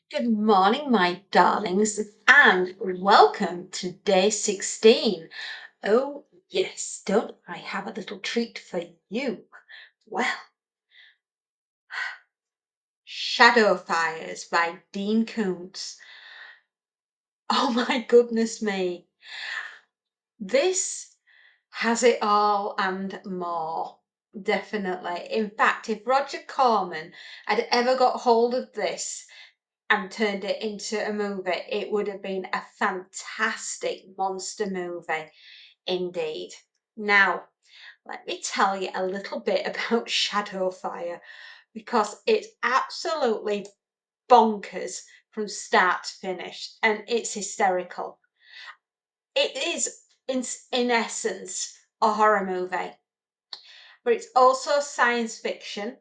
Good morning, my darlings, and welcome to day 16. Oh, yes, don't I have a little treat for you? Well, Shadowfires by Dean Koontz. Oh my goodness me. This has it all and more. Definitely. In fact, if Roger Corman had ever got hold of this and turned it into a movie, it would have been a fantastic monster movie indeed. Now, let me tell you a little bit about Shadowfire because it's absolutely bonkers from start to finish and it's hysterical. It is, in essence, a horror movie, but it's also science fiction.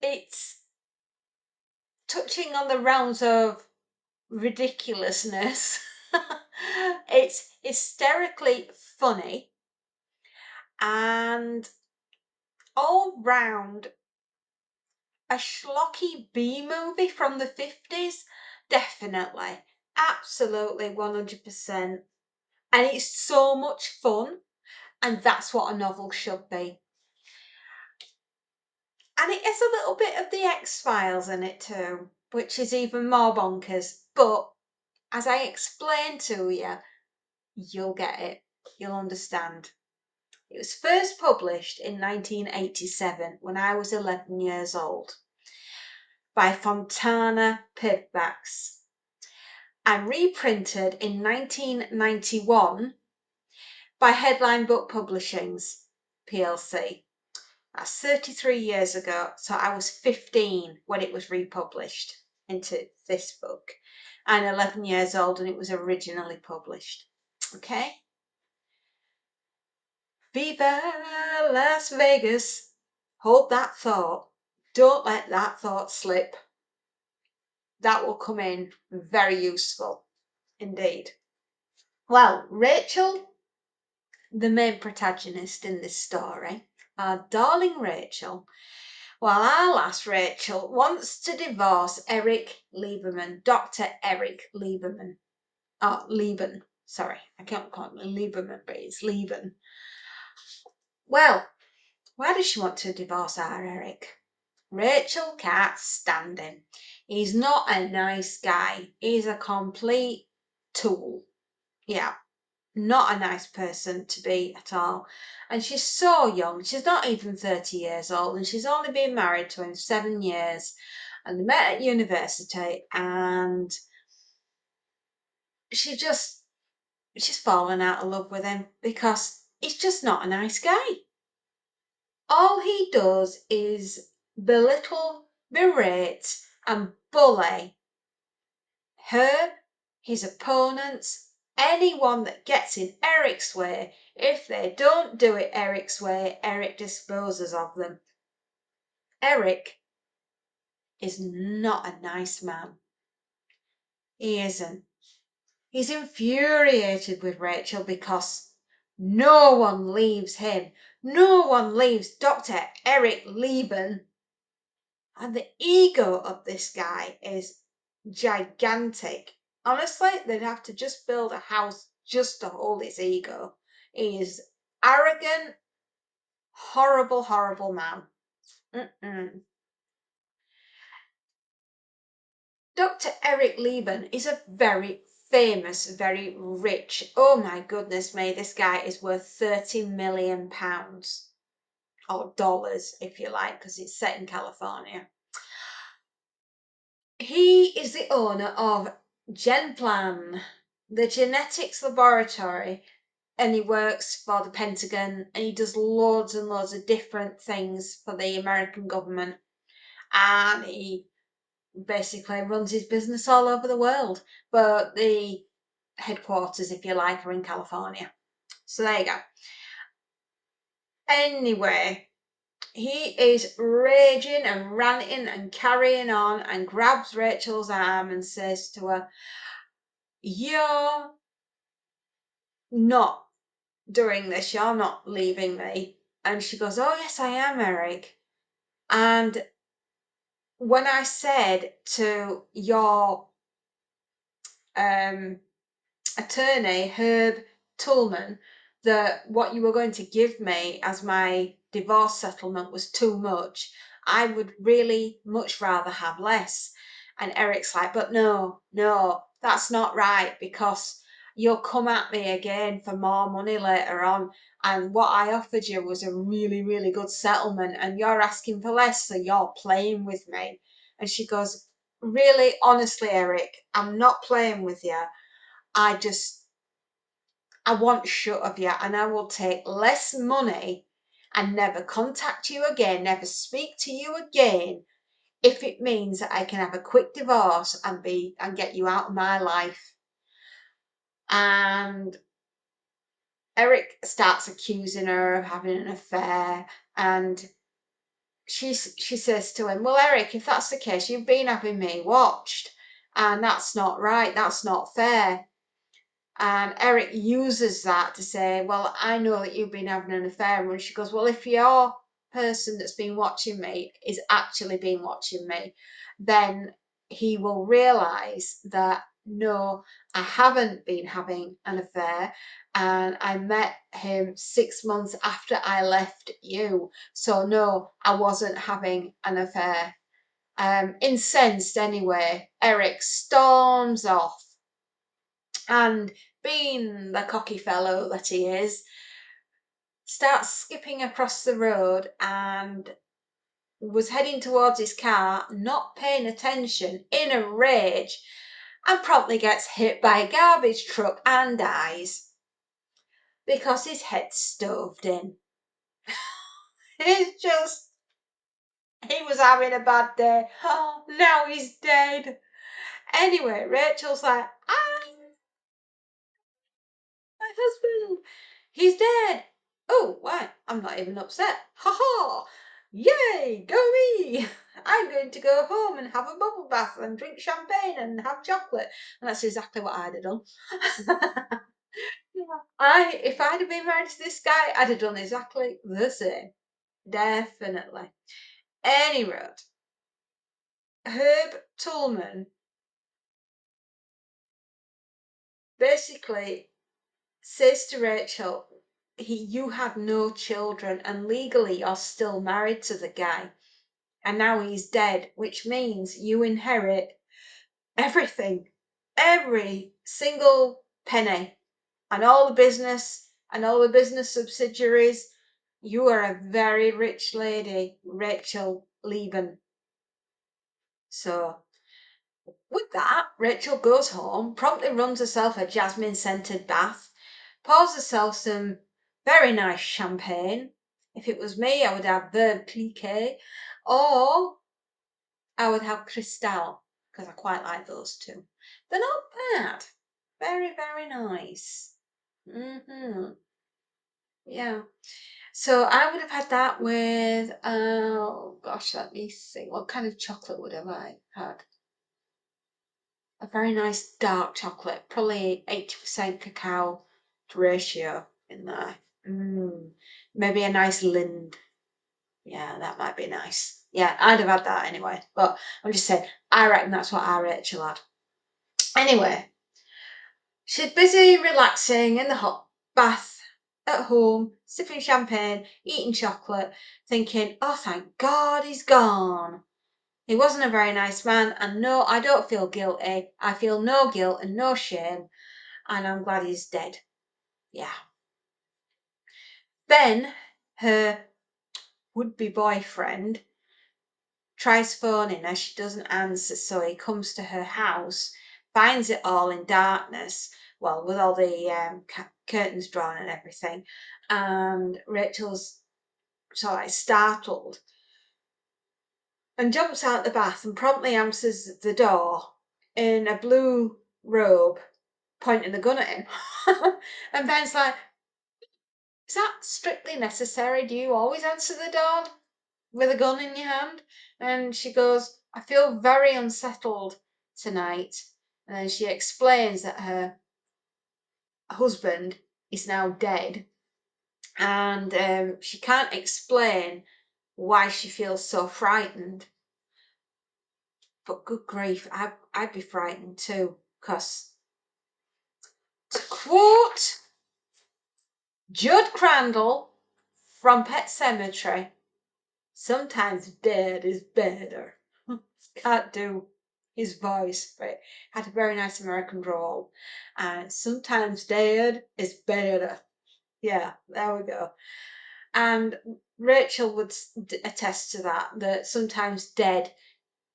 It's touching on the realms of ridiculousness. It's hysterically funny and all round a schlocky B movie from the 50s. Definitely, absolutely, 100%. And it's so much fun, and that's what a novel should be. And it has a little bit of the X-Files in it too, which is even more bonkers. But as I explained to you, you'll get it. You'll understand. It was first published in 1987 when I was 11 years old by Fontana Paperbacks and reprinted in 1991 by Headline Book Publishings plc. That's 33 years ago, so I was 15 when it was republished into this book and 11 years old and it was originally published. Okay? Viva Las Vegas! Hold that thought. Don't let that thought slip. That will come in very useful indeed. Well, Rachel, the main protagonist in this story, our darling Rachel, while our last Rachel wants to divorce Eric Lieberman, Dr. Eric Lieberman. Oh, Leben. Sorry, I can't call him Lieberman, but it's Leben. Well, why does she want to divorce our Eric? Rachel can't stand him. He's not a nice guy. He's a complete tool. Yeah, not a nice person to be at all. And she's so young. She's not even 30 years old, and she's only been married to him 7 years. And they met at university, and she's fallen out of love with him because he's just not a nice guy. All he does is belittle, berate, and bully her, his opponents, anyone that gets in Eric's way. If they don't do it Eric's way, Eric disposes of them. Eric is not a nice man. He isn't. He's infuriated with Rachel because no one leaves him. No one leaves Dr. Eric Leben. And the ego of this guy is gigantic. Honestly, they'd have to just build a house just to hold his ego. He is arrogant, horrible, horrible man. Dr. Eric Leben is a very famous, very rich, oh my goodness me, this guy is worth £30 million, or dollars if you like, because it's set in California. He is the owner of GenPlan, the genetics laboratory, and he works for the Pentagon and he does loads and loads of different things for the American government. And he basically runs his business all over the world, but the headquarters, if you like, are in California. So there you go. Anyway, he is raging and ranting and carrying on and grabs Rachel's arm and says to her, "You're not doing this, you're not leaving me." And she goes, "Oh yes, I am, Eric." And when I said to your attorney, Herb Tullman, that what you were going to give me as my divorce settlement was too much, I would really much rather have less. And Eric's like, but no, that's not right, because you'll come at me again for more money later on. And what I offered you was a really, really good settlement, and you're asking for less, so you're playing with me. And she goes, really, honestly, Eric, I'm not playing with you. I just, I want shut of you, and I will take less money and never contact you again, never speak to you again, if it means that I can have a quick divorce and get you out of my life. And Eric starts accusing her of having an affair, and she says to him, well, Eric, if that's the case, you've been having me watched, and that's not right, that's not fair. And Eric uses that to say, well, I know that you've been having an affair. And she goes, well, if your person that's been watching me is actually been watching me, then he will realise that, no, I haven't been having an affair. And I met him 6 months after I left you. So, no, I wasn't having an affair. Incensed anyway, Eric storms off, and being the cocky fellow that he is, starts skipping across the road and was heading towards his car, not paying attention, in a rage, and promptly gets hit by a garbage truck and dies because his head's stoved in. It's just, he was having a bad day. Oh, now he's dead. Anyway, Rachel's like, my husband, he's dead. Oh, why? I'm not even upset. Ha ha! Yay, go me! I'm going to go home and have a bubble bath and drink champagne and have chocolate. And that's exactly what I'd have done. If I'd have been married to this guy, I'd have done exactly the same. Definitely. Anyway, Herb Tullman basically says to Rachel, you had no children, and legally you're still married to the guy, and now he's dead, which means you inherit everything, every single penny, and all the business subsidiaries. You are a very rich lady, Rachel Leben. So with that, Rachel goes home, promptly runs herself a jasmine-scented bath, pours herself some very nice champagne. If it was me, I would have Veuve Clicquot, or I would have Cristal, because I quite like those two. They're not bad. Very, very nice. Yeah. So I would have had that with, oh gosh, let me think. What kind of chocolate would have I had? A very nice dark chocolate, probably 80% cacao ratio in there. Maybe a nice Lind. Yeah, that might be nice. Yeah, I'd have had that anyway. But I'm just saying, I reckon that's what our Rachel had. Anyway, she's busy relaxing in the hot bath at home, sipping champagne, eating chocolate, thinking, oh, thank God he's gone. He wasn't a very nice man, and no, I don't feel guilty. I feel no guilt and no shame, and I'm glad he's dead. Yeah. Then her would-be boyfriend tries phoning her. She doesn't answer, so he comes to her house, finds it all in darkness, well, with all the curtains drawn and everything, and Rachel's sort of startled and jumps out the bath and promptly answers the door in a blue robe, pointing the gun at him. And Ben's like, is that strictly necessary? Do you always answer the door with a gun in your hand? And she goes, I feel very unsettled tonight. And then she explains that her husband is now dead, and she can't explain why she feels so frightened. But good grief, I'd be frightened too, because to quote Judd Crandall from Pet Sematary, sometimes dead is better. Can't do his voice, but had a very nice American drawl. And sometimes dead is better. Yeah, there we go. And Rachel would attest to that sometimes dead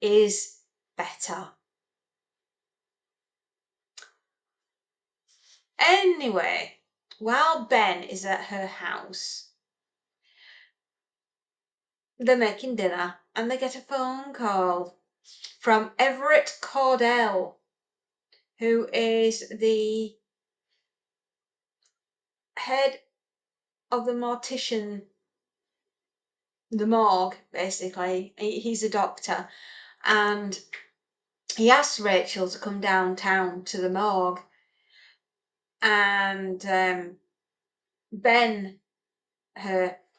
is better. Anyway, while Ben is at her house, they're making dinner and they get a phone call from Everett Cordell, who is the head of the mortician, the morgue, basically. He's a doctor, and he asked Rachel to come downtown to the morgue, and Ben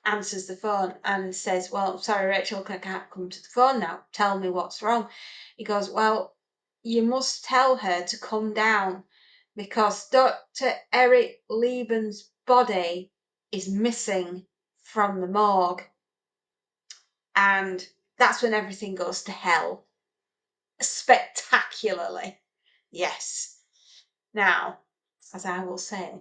answers the phone and says, well, sorry, Rachel, I can't come to the phone now. Tell me what's wrong. He goes, well, you must tell her to come down because Dr. Eric Leben's body is missing from the morgue. And that's when everything goes to hell. Spectacularly. Yes. Now, as I will say,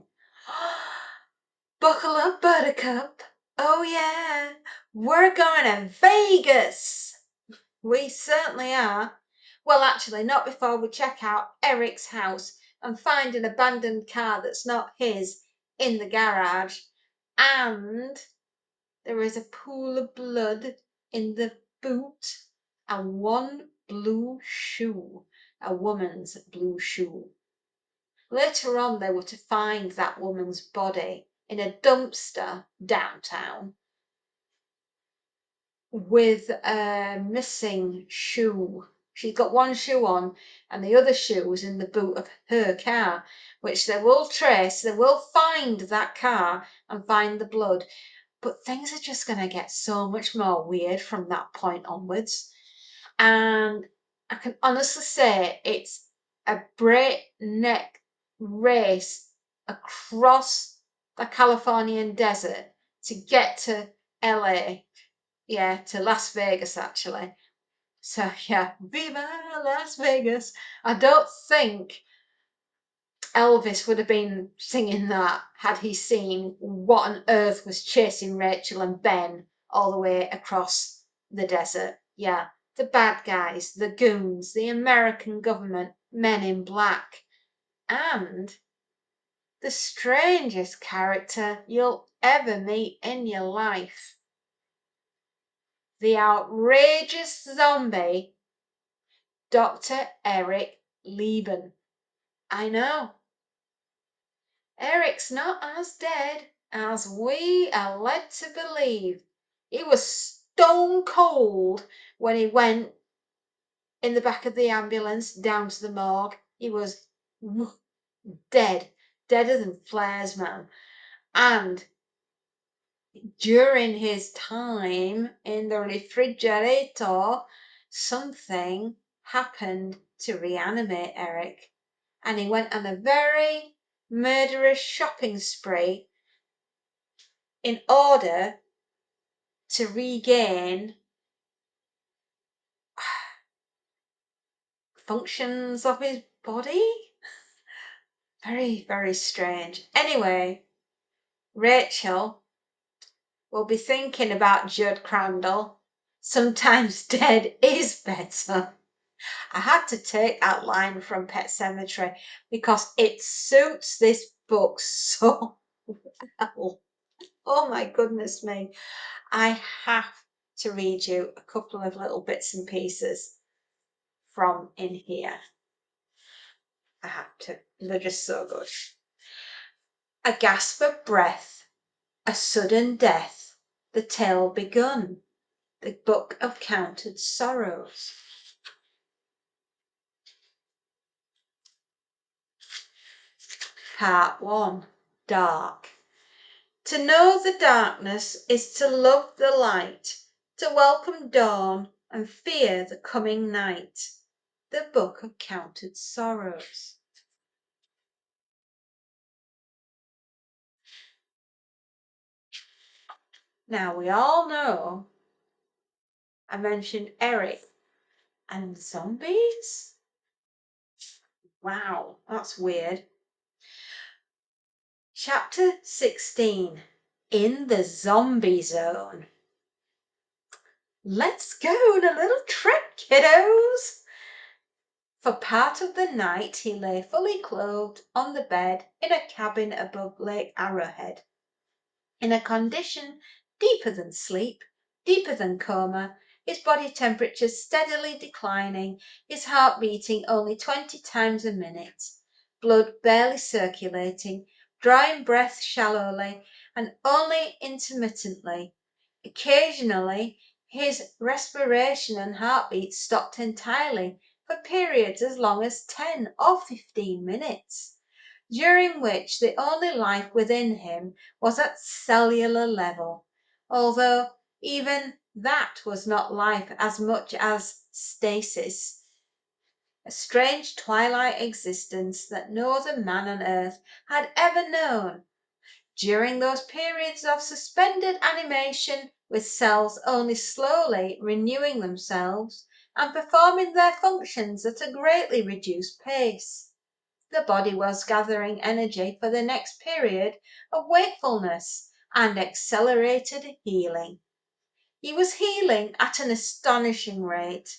buckle up, Buttercup. Oh, yeah, we're going to Vegas. We certainly are. Well, actually, not before we check out Eric's house and find an abandoned car that's not his in the garage. And there is a pool of blood in the boot and one blue shoe, a woman's blue shoe. Later on, they were to find that woman's body in a dumpster downtown with a missing shoe. She's got one shoe on and the other shoe was in the boot of her car, which they will trace. They will find that car and find the blood. But things are just going to get so much more weird from that point onwards. And I can honestly say it's a breakneck race across the Californian desert to get to LA. Yeah, to Las Vegas actually. So yeah, Viva Las Vegas. I don't think Elvis would have been singing that had he seen what on earth was chasing Rachel and Ben all the way across the desert. Yeah, the bad guys, the goons, the American government, men in black, and the strangest character you'll ever meet in your life. The outrageous zombie, Dr. Eric Leben. I know. Eric's not as dead as we are led to believe. He was stone cold when he went in the back of the ambulance down to the morgue. He was dead, deader than flares, man. And during his time in the refrigerator, something happened to reanimate Eric. And he went on a very murderous shopping spree in order to regain functions of his body. Very, very strange. Anyway, Rachel will be thinking about Judd Crandall. Sometimes dead is better. I had to take that line from Pet Sematary because it suits this book so well. Oh my goodness me. I have to read you a couple of little bits and pieces from in here. I have to. They're just so good. A gasp of breath, a sudden death, the tale begun, the book of counted sorrows. Part 1. Dark. To know the darkness is to love the light, to welcome dawn and fear the coming night. the Book of Counted Sorrows. Now, we all know I mentioned Eric and zombies. Wow, that's weird. Chapter 16, In the Zombie Zone. Let's go on a little trip, kiddos. For part of the night he lay fully clothed on the bed in a cabin above Lake Arrowhead, in a condition deeper than sleep, deeper than coma, his body temperature steadily declining, his heart beating only 20 times a minute, blood barely circulating, drawing breath shallowly and only intermittently. Occasionally his respiration and heartbeat stopped entirely for periods as long as 10 or 15 minutes, during which the only life within him was at cellular level, although even that was not life as much as stasis, a strange twilight existence that no other man on earth had ever known. During those periods of suspended animation, with cells only slowly renewing themselves and performing their functions at a greatly reduced pace, the body was gathering energy for the next period of wakefulness and accelerated healing. He was healing at an astonishing rate.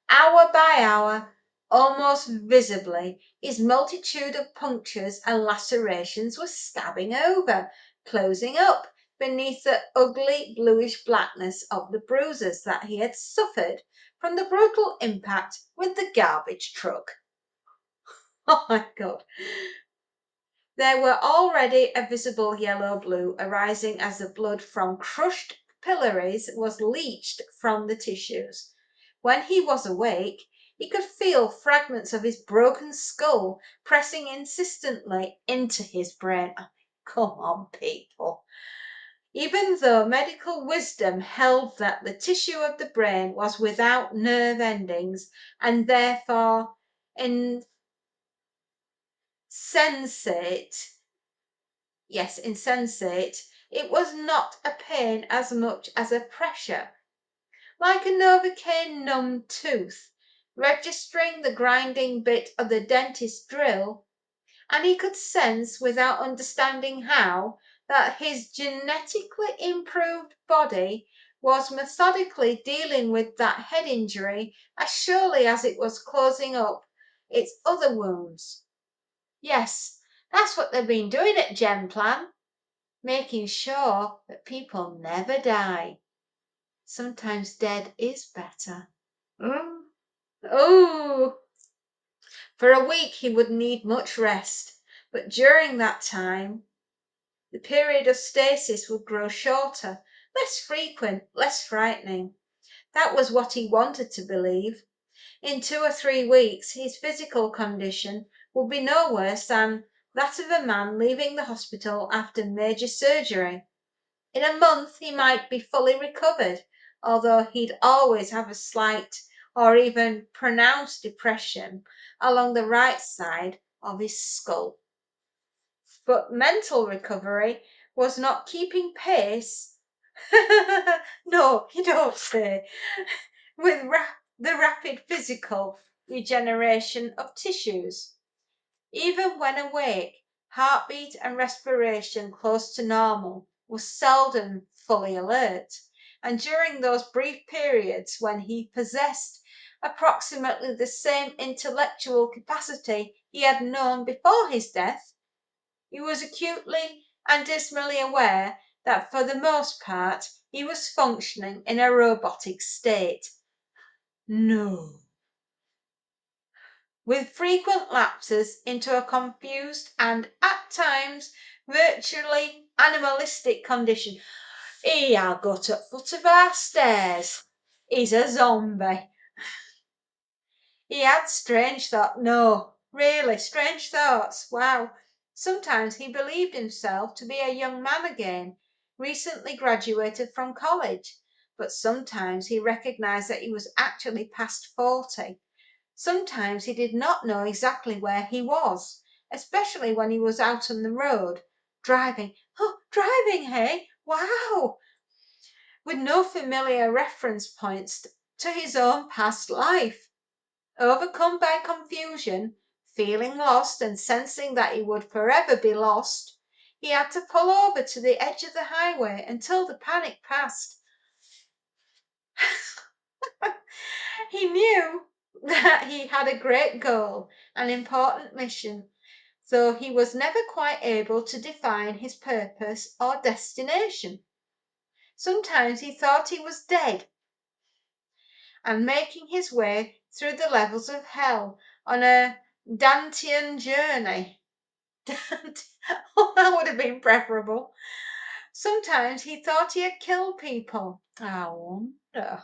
Hour by hour, almost visibly, his multitude of punctures and lacerations were scabbing over, closing up beneath the ugly bluish blackness of the bruises that he had suffered from the brutal impact with the garbage truck. Oh my God. There were already a visible yellow-blue arising as the blood from crushed capillaries was leached from the tissues. When he was awake, he could feel fragments of his broken skull pressing insistently into his brain. Come on, people. Even though medical wisdom held that the tissue of the brain was without nerve endings and therefore insensate, it was not a pain as much as a pressure, like a novocaine numb tooth, registering the grinding bit of the dentist's drill, and he could sense, without understanding how, that his genetically improved body was methodically dealing with that head injury as surely as it was closing up its other wounds. Yes, that's what they've been doing at Genplan, making sure that people never die. Sometimes dead is better. Oh, for a week he would need much rest, but during that time, the period of stasis would grow shorter, less frequent, less frightening. That was what he wanted to believe. In 2 or 3 weeks, his physical condition would be no worse than that of a man leaving the hospital after major surgery. In a month he might be fully recovered, although he'd always have a slight or even pronounced depression along the right side of his skull. But mental recovery was not keeping pace. No, you don't say. With the rapid physical regeneration of tissues. Even when awake, heartbeat and respiration close to normal was seldom fully alert, and during those brief periods when he possessed approximately the same intellectual capacity he had known before his death, he was acutely and dismally aware that for the most part he was functioning in a robotic state. No. With frequent lapses into a confused and, at times, virtually animalistic condition. I'll go to the foot of our stairs. He's a zombie. He had strange thoughts. No, really, strange thoughts. Wow. Sometimes he believed himself to be a young man again, recently graduated from college, but sometimes he recognized that he was actually past 40. Sometimes he did not know exactly where he was, especially when he was out on the road, driving. Oh, driving, hey? Wow! With no familiar reference points to his own past life. Overcome by confusion, feeling lost and sensing that he would forever be lost, he had to pull over to the edge of the highway until the panic passed. He knew that he had a great goal, an important mission, though he was never quite able to define his purpose or destination. Sometimes he thought he was dead and making his way through the levels of hell on a Dantean journey. Oh, that would have been preferable. Sometimes he thought he had killed people. I wonder.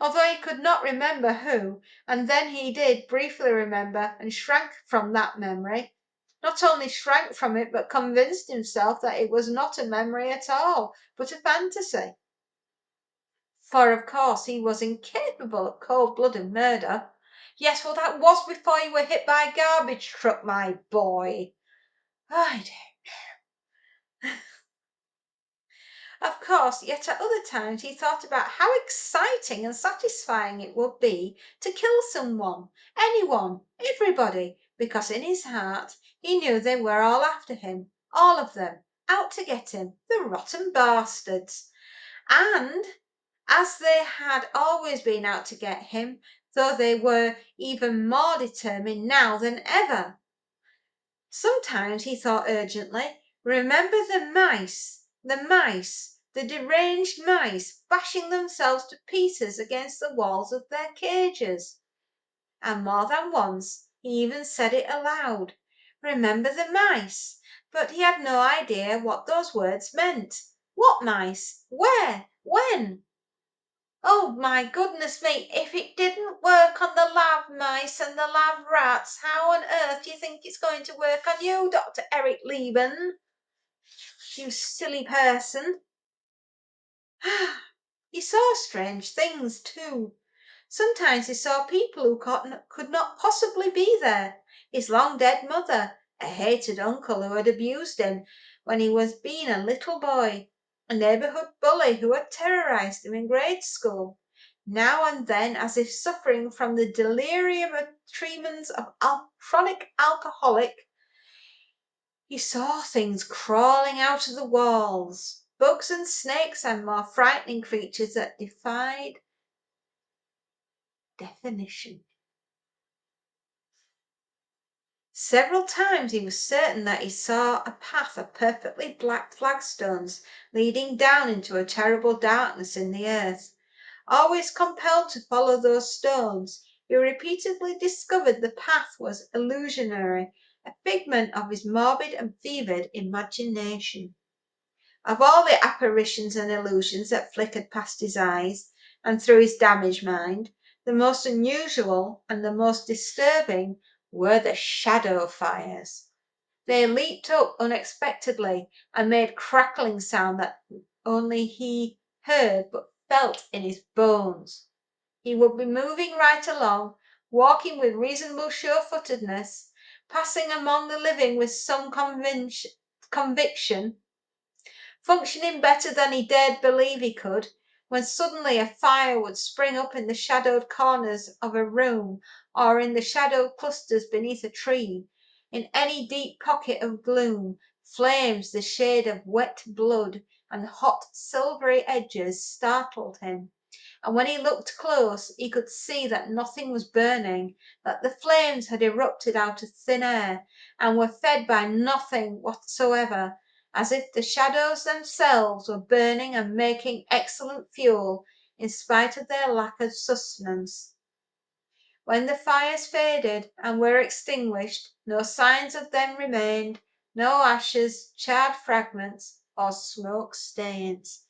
Although he could not remember who, and then he did briefly remember and shrank from that memory. Not only shrank from it, but convinced himself that it was not a memory at all, but a fantasy. For, of course, he was incapable of cold-blooded murder. Yes, well, that was before you were hit by a garbage truck, my boy. I Of course, yet at other times he thought about how exciting and satisfying it would be to kill someone, anyone, everybody, because in his heart he knew they were all after him, all of them, out to get him, the rotten bastards. And as they had always been out to get him, though they were even more determined now than ever. Sometimes he thought urgently, remember the mice, the deranged mice bashing themselves to pieces against the walls of their cages. And more than once he even said it aloud, remember the mice, but he had no idea what those words meant. What mice? Where? When? Oh, my goodness me, if it didn't work on the lab mice and the lab rats, how on earth do you think it's going to work on you, Dr. Eric Leben? You silly person. He saw strange things, too. Sometimes he saw people who could not possibly be there. His long-dead mother, a hated uncle who had abused him when he was being a little boy, a neighbourhood bully who had terrorised him in grade school. Now and then, as if suffering from the delirium of tremens of chronic alcoholic, he saw things crawling out of the walls, bugs and snakes and more frightening creatures that defied definition. Several times he was certain that he saw a path of perfectly black flagstones leading down into a terrible darkness in the earth. Always compelled to follow those stones, he repeatedly discovered the path was illusionary, a figment of his morbid and fevered imagination. Of all the apparitions and illusions that flickered past his eyes and through his damaged mind, the most unusual and the most disturbing were the Shadowfires. They leaped up unexpectedly and made crackling sound that only he heard but felt in his bones. He would be moving right along, walking with reasonable sure-footedness, passing among the living with some conviction, functioning better than he dared believe he could, when suddenly a fire would spring up in the shadowed corners of a room or in the shadowed clusters beneath a tree. In any deep pocket of gloom, flames the shade of wet blood and hot silvery edges startled him. And when he looked close, he could see that nothing was burning, that the flames had erupted out of thin air and were fed by nothing whatsoever, as if the shadows themselves were burning and making excellent fuel in spite of their lack of sustenance. When the fires faded and were extinguished, no signs of them remained, no ashes, charred fragments, or smoke stains.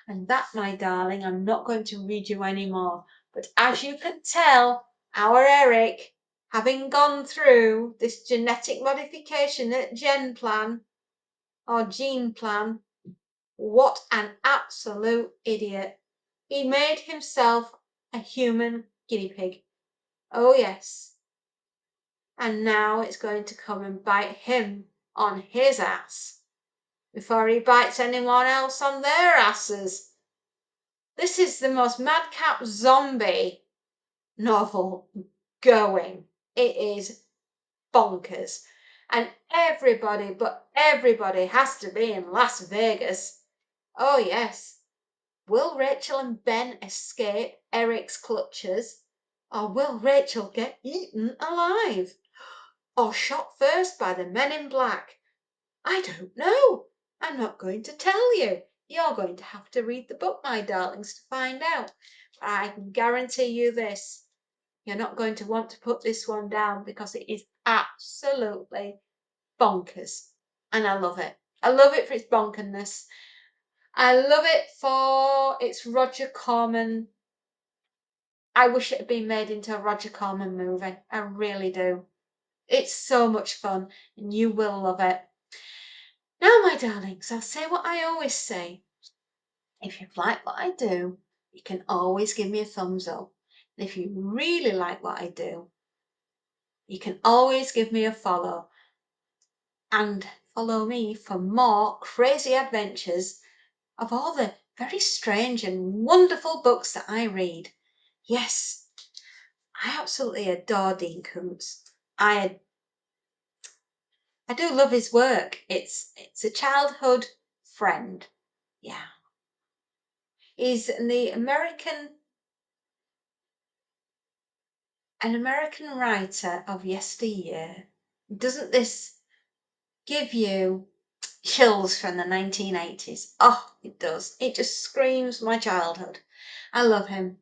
And that, my darling, I'm not going to read you any more. But as you can tell, our Eric, having gone through this genetic modification at Gen Plan, or Gene Plan, what an absolute idiot. He made himself a human guinea pig. Oh yes. And now it's going to come and bite him on his ass before he bites anyone else on their asses. This is the most madcap zombie novel going. It is bonkers. And everybody has to be in Las Vegas. Oh yes. Will Rachel and Ben escape Eric's clutches? Or will Rachel get eaten alive? Or shot first by the men in black? I don't know. I'm not going to tell you. You're going to have to read the book, my darlings, to find out. But I can guarantee you this. You're not going to want to put this one down because it is absolutely bonkers. And I love it. I love it for its bonkerness. I love it for its Roger Corman. I wish it had been made into a Roger Corman movie. I really do. It's so much fun and you will love it. Now, my darlings, I'll say what I always say. If you like what I do, you can always give me a thumbs up. And if you really like what I do, you can always give me a follow. And follow me for more crazy adventures of all the very strange and wonderful books that I read. Yes, I absolutely adore Dean Koontz. I do love his work. It's a childhood friend. Yeah. He's an American writer of yesteryear. Doesn't this give you chills from the 1980s? Oh, it does. It just screams my childhood. I love him.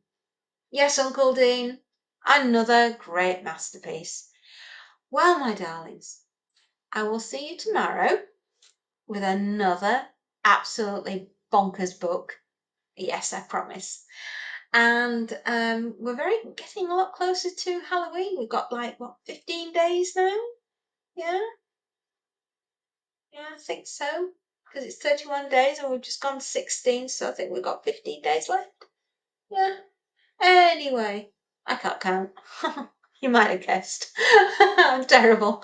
Yes, Uncle Dean, another great masterpiece. Well, my darlings, I will see you tomorrow with another absolutely bonkers book. Yes, I promise. And we're getting a lot closer to Halloween. We've got 15 days now? Yeah, yeah, I think so. Because it's 31 days and we've just gone 16, so I think we've got 15 days left. Yeah. Anyway, I can't count. You might have guessed. I'm terrible.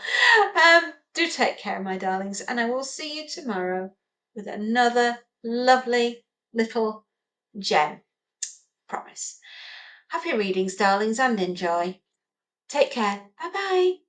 Do take care, my darlings, and I will see you tomorrow with another lovely little gem. Promise. Happy readings, darlings, and enjoy. Take care. Bye bye.